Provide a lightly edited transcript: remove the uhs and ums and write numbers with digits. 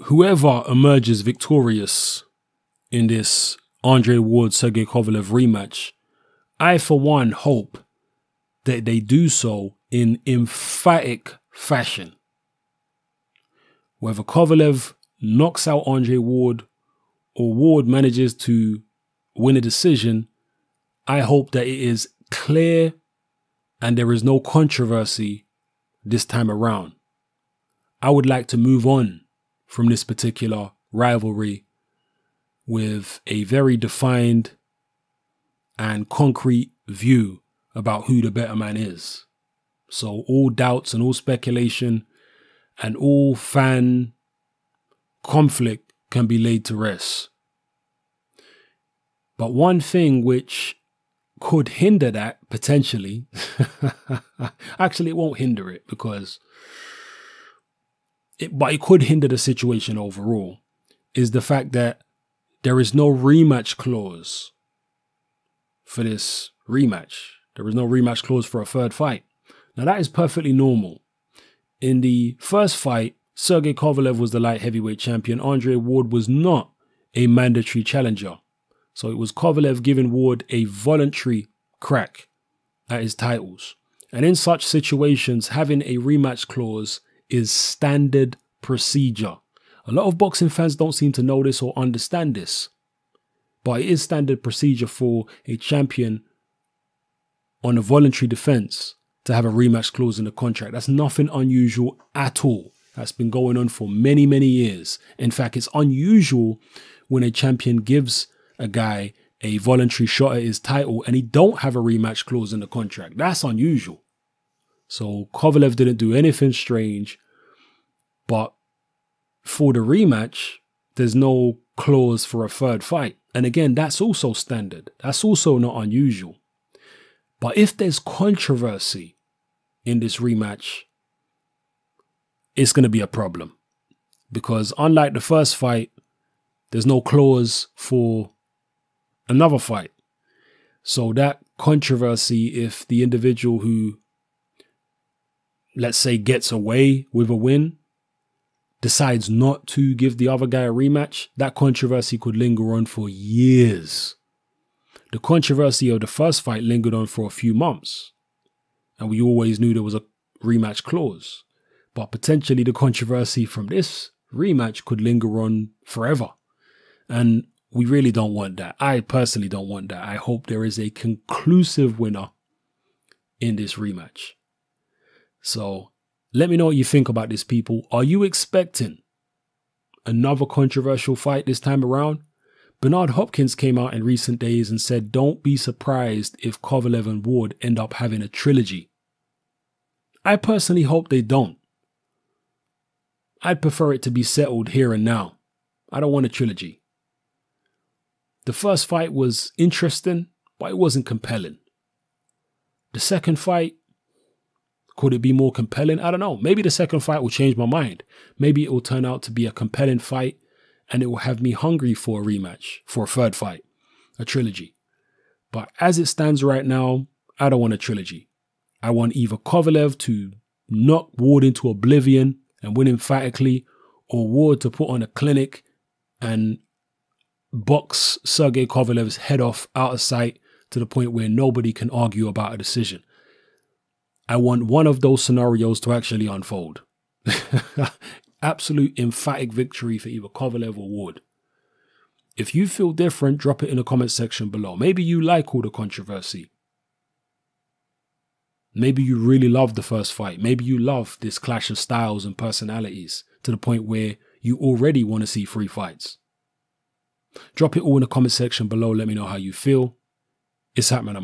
whoever emerges victorious in this Andre Ward-Sergey Kovalev rematch, I for one hope that they do so in emphatic fashion. Whether Kovalev knocks out Andre Ward or Ward manages to win a decision, I hope that it is clear and there is no controversy this time around. I would like to move on from this particular rivalry with a very defined and concrete view about who the better man is. So all doubts and all speculation and all fan conflict can be laid to rest. But one thing which could hinder that potentially, actually it won't hinder it because but it could hinder the situation overall, is the fact that there is no rematch clause for this rematch. There is no rematch clause for a third fight. Now that is perfectly normal. In the first fight, Sergey Kovalev was the light heavyweight champion. Andre Ward was not a mandatory challenger. So it was Kovalev giving Ward a voluntary crack at his titles. And in such situations, having a rematch clause is standard procedure. A lot of boxing fans don't seem to know this or understand this, but it is standard procedure for a champion on a voluntary defense to have a rematch clause in the contract. That's nothing unusual at all. That's been going on for many, many years. In fact, it's unusual when a champion gives a guy a voluntary shot at his title and he don't have a rematch clause in the contract. That's unusual. So Kovalev didn't do anything strange, but for the rematch, there's no clause for a third fight. And again, that's also standard. That's also not unusual. But if there's controversy in this rematch, it's going to be a problem. Because unlike the first fight, there's no clause for another fight. So that controversy, if the individual who, let's say, gets away with a win, decides not to give the other guy a rematch, that controversy could linger on for years. The controversy of the first fight lingered on for a few months, and we always knew there was a rematch clause. But potentially the controversy from this rematch could linger on forever. And we really don't want that. I personally don't want that. I hope there is a conclusive winner in this rematch. So let me know what you think about this, people. Are you expecting another controversial fight this time around? Bernard Hopkins came out in recent days and said, don't be surprised if Kovalev and Ward end up having a trilogy. I personally hope they don't. I'd prefer it to be settled here and now. I don't want a trilogy. The first fight was interesting, but it wasn't compelling. The second fight, could it be more compelling? I don't know. Maybe the second fight will change my mind. Maybe it will turn out to be a compelling fight and it will have me hungry for a rematch, for a third fight, a trilogy. But as it stands right now, I don't want a trilogy. I want either Kovalev to knock Ward into oblivion and win emphatically, or Ward to put on a clinic and box Sergey Kovalev's head off out of sight to the point where nobody can argue about a decision. I want one of those scenarios to actually unfold. Absolute emphatic victory for either Kovalev or Ward. If you feel different, drop it in the comment section below. Maybe you like all the controversy. Maybe you really love the first fight. Maybe you love this clash of styles and personalities to the point where you already want to see 3 fights. Drop it all in the comment section below. Let me know how you feel. It's happening.